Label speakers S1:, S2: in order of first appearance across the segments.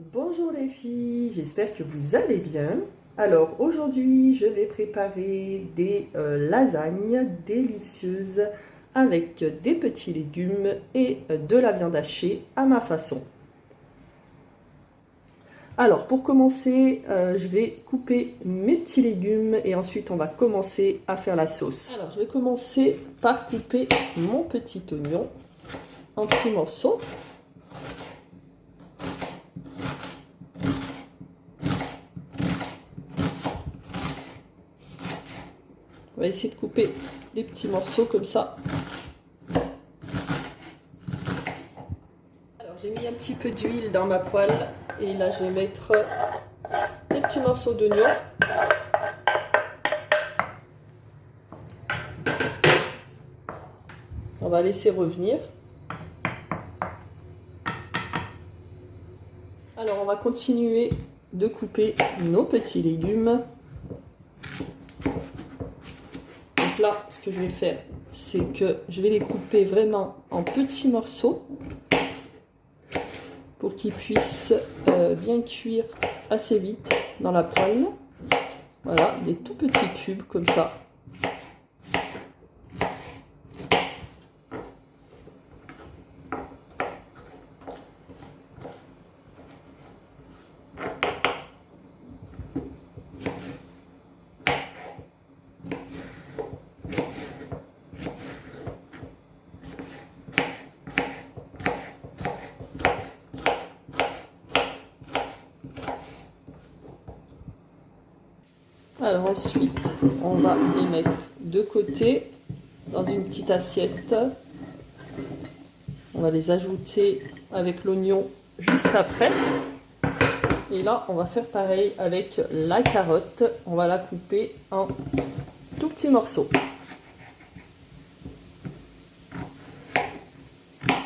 S1: Bonjour les filles, j'espère que vous allez bien. Alors aujourd'hui je vais préparer des lasagnes délicieuses avec des petits légumes et de la viande hachée à ma façon. Alors pour commencer, je vais couper mes petits légumes et ensuite on va commencer à faire la sauce. Alors je vais commencer par couper mon petit oignon en petits morceaux. On va essayer de couper des petits morceaux comme ça. Alors j'ai mis un petit peu d'huile dans ma poêle et là je vais mettre des petits morceaux d'oignon. On va laisser revenir. Alors on va continuer de couper nos petits légumes. Donc là, ce que je vais faire, c'est que je vais les couper vraiment en petits morceaux pour qu'ils puissent bien cuire assez vite dans la poêle. Voilà, des tout petits cubes comme ça. Alors ensuite, on va les mettre de côté dans une petite assiette. On va les ajouter avec l'oignon juste après. Et là, on va faire pareil avec la carotte. On va la couper en tout petits morceaux.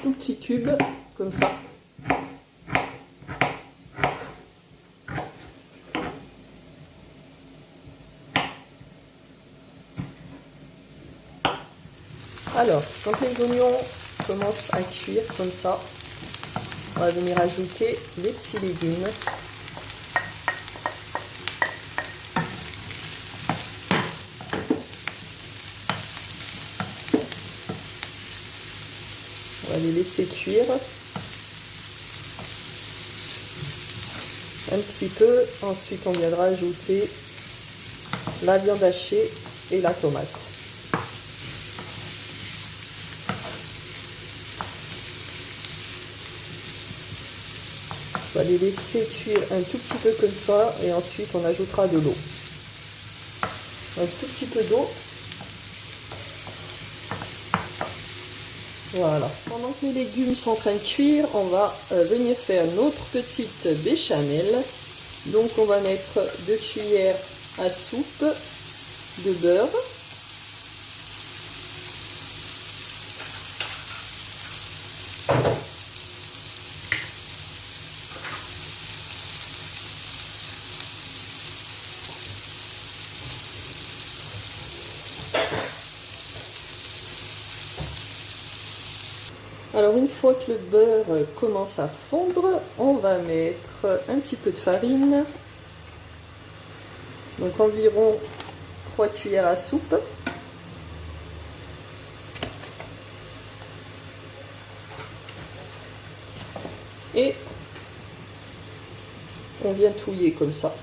S1: Tout petits cubes, comme ça. Alors, quand les oignons commencent à cuire comme ça, on va venir ajouter les petits légumes. On va les laisser cuire un petit peu. Ensuite, on viendra ajouter la viande hachée et la tomate. On va les laisser cuire un tout petit peu comme ça et ensuite on ajoutera de l'eau. Un tout petit peu d'eau. Voilà. Pendant que les légumes sont en train de cuire, on va venir faire notre petite béchamel. Donc on va mettre 2 cuillères à soupe de beurre. Alors une fois que le beurre commence à fondre, on va mettre un petit peu de farine, donc environ 3 cuillères à soupe. Et on vient touiller comme ça.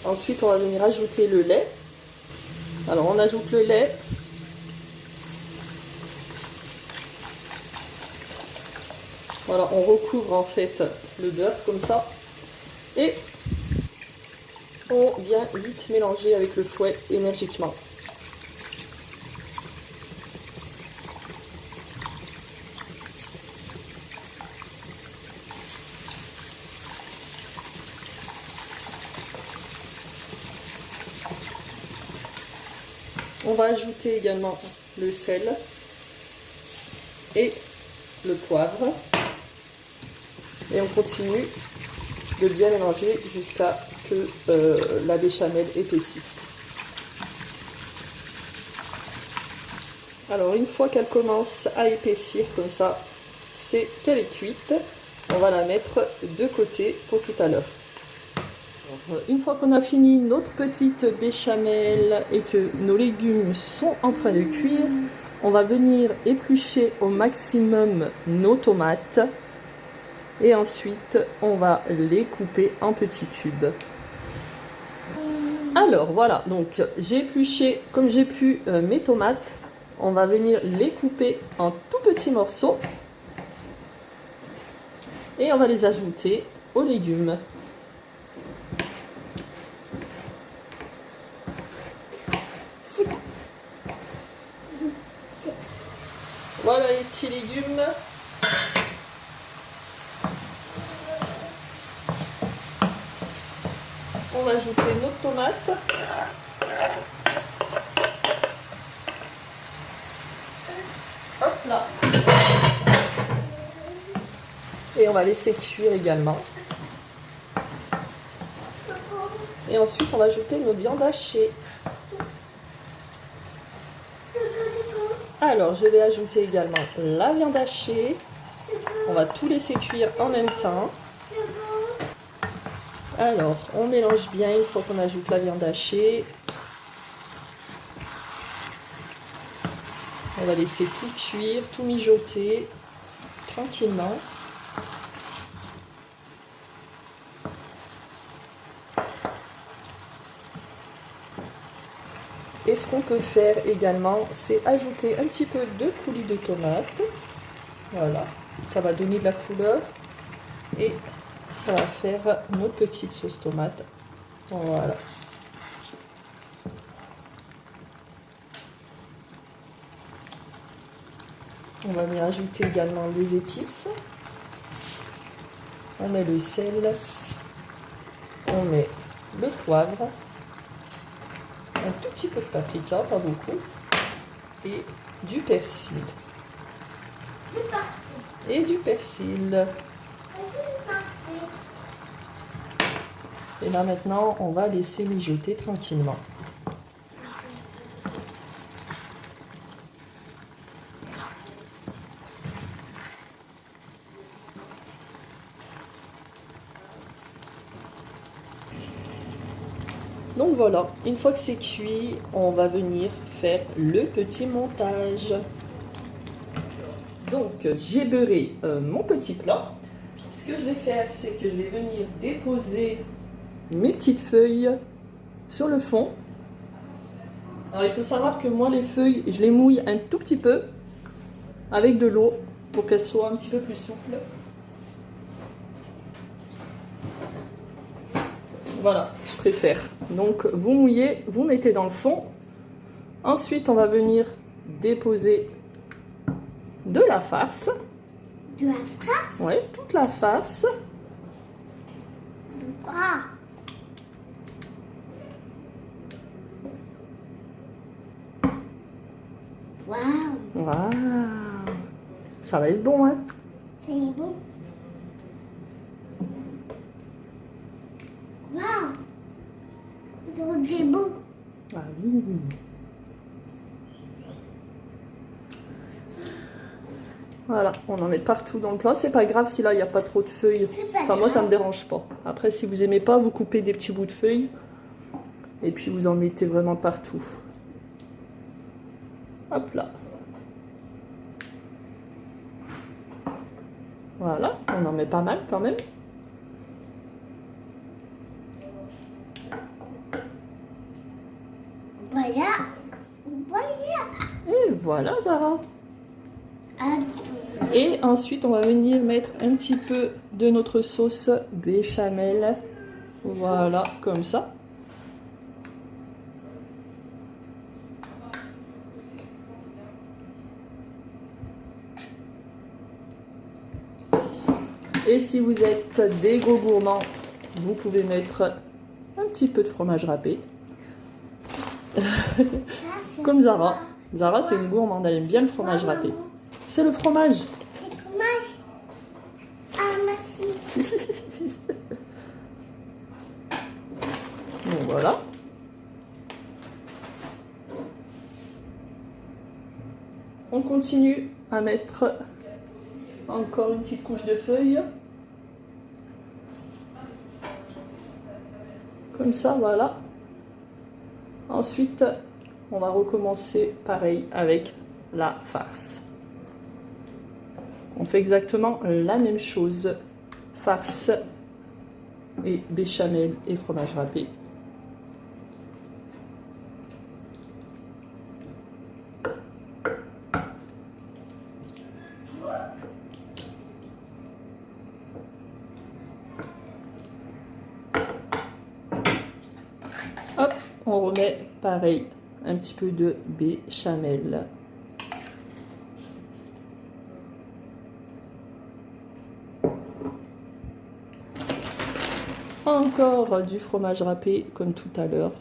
S1: Ensuite, on va venir ajouter le lait. Alors, on ajoute le lait. Voilà, on recouvre en fait le beurre comme ça. Et on vient vite mélanger avec le fouet énergiquement. On va ajouter également le sel et le poivre. Et on continue de bien mélanger jusqu'à que la béchamel épaississe. Alors une fois qu'elle commence à épaissir comme ça, c'est qu'elle est cuite. On va la mettre de côté pour tout à l'heure. Une fois qu'on a fini notre petite béchamel et que nos légumes sont en train de cuire, on va venir éplucher au maximum nos tomates et ensuite on va les couper en petits cubes. Alors voilà, donc j'ai épluché comme j'ai pu mes tomates. On va venir les couper en tout petits morceaux et on va les ajouter aux légumes. Voilà les petits légumes. On va ajouter notre tomate. Hop là. Et on va laisser cuire également. Et ensuite on va ajouter nos viandes hachées. Alors je vais ajouter également la viande hachée. On va tout laisser cuire en même temps. Alors on mélange bien une fois qu'on ajoute la viande hachée. On va laisser tout cuire, tout mijoter tranquillement. Et ce qu'on peut faire également, c'est ajouter un petit peu de coulis de tomate. Voilà, ça va donner de la couleur et ça va faire notre petite sauce tomate. Voilà. On va venir ajouter également les épices. On met le sel, on met le poivre, un tout petit peu de paprika, pas beaucoup, et du persil. Et du persil. Et là maintenant, on va laisser mijoter tranquillement. Donc voilà, une fois que c'est cuit, on va venir faire le petit montage. Donc j'ai beurré mon petit plat. Ce que je vais faire, c'est que je vais venir déposer mes petites feuilles sur le fond. Alors il faut savoir que moi les feuilles, je les mouille un tout petit peu avec de l'eau pour qu'elles soient un petit peu plus souples. Voilà, je préfère. Donc vous mouillez, vous mettez dans le fond. Ensuite on va venir déposer de la farce.
S2: De la farce?
S1: Oui, toute la farce.
S2: Ah. Waouh.
S1: Waouh. Ça va être bon, hein?
S2: C'est bon. Waouh. C'est beau.
S1: Ah oui. Voilà, on en met partout dans le plat. C'est pas grave si là il n'y a pas trop de feuilles. Enfin, moi ça me dérange pas. Après, si vous aimez pas, vous coupez des petits bouts de feuilles. Et puis vous en mettez vraiment partout. Hop là. Voilà, on en met pas mal quand même.
S2: Voilà. Voilà.
S1: Et voilà, Zara. Et ensuite, on va venir mettre un petit peu de notre sauce béchamel. Voilà, comme ça. Et si vous êtes des gros gourmands, vous pouvez mettre un petit peu de fromage râpé. Comme Zara. Zara, c'est une gourmande, elle aime bien le fromage râpé. C'est le fromage.
S2: C'est le fromage. Ah, merci.
S1: Voilà. On continue à mettre encore une petite couche de feuilles. Comme ça, voilà. Ensuite, on va recommencer pareil avec la farce. On fait exactement la même chose. Farce et béchamel et fromage râpé. Hop, on remet pareil un petit peu de béchamel. Encore du fromage râpé comme tout à l'heure.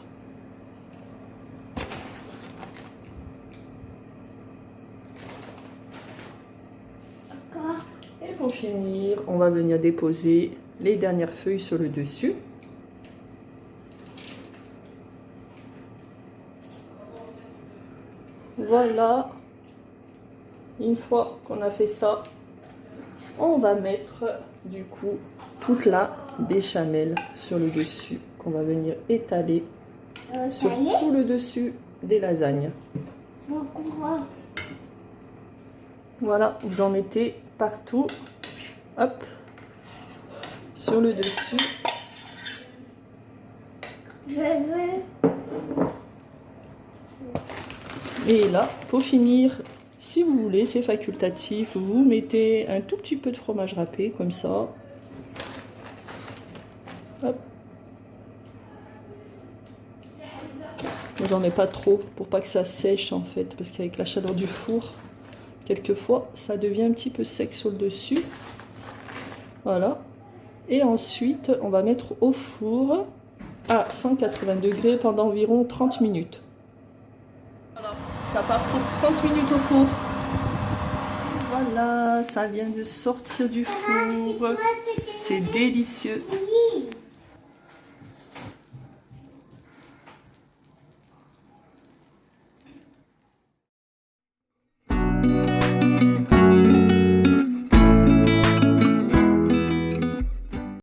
S1: Et pour finir, on va venir déposer les dernières feuilles sur le dessus. Voilà. Une fois qu'on a fait ça, on va mettre du coup toute la béchamel sur le dessus qu'on va venir étaler sur tout le dessus des lasagnes. Voilà, vous en mettez partout, hop, sur le dessus. Et là, pour finir, si vous voulez, c'est facultatif, vous mettez un tout petit peu de fromage râpé, comme ça. Hop. J'en mets pas trop, pour pas que ça sèche en fait, parce qu'avec la chaleur du four, quelquefois, ça devient un petit peu sec sur le dessus. Voilà. Et ensuite, on va mettre au four à 180 degrés pendant environ 30 minutes. Voilà, ça part pour 30 minutes au four. Voilà, ça vient de sortir du four. C'est délicieux.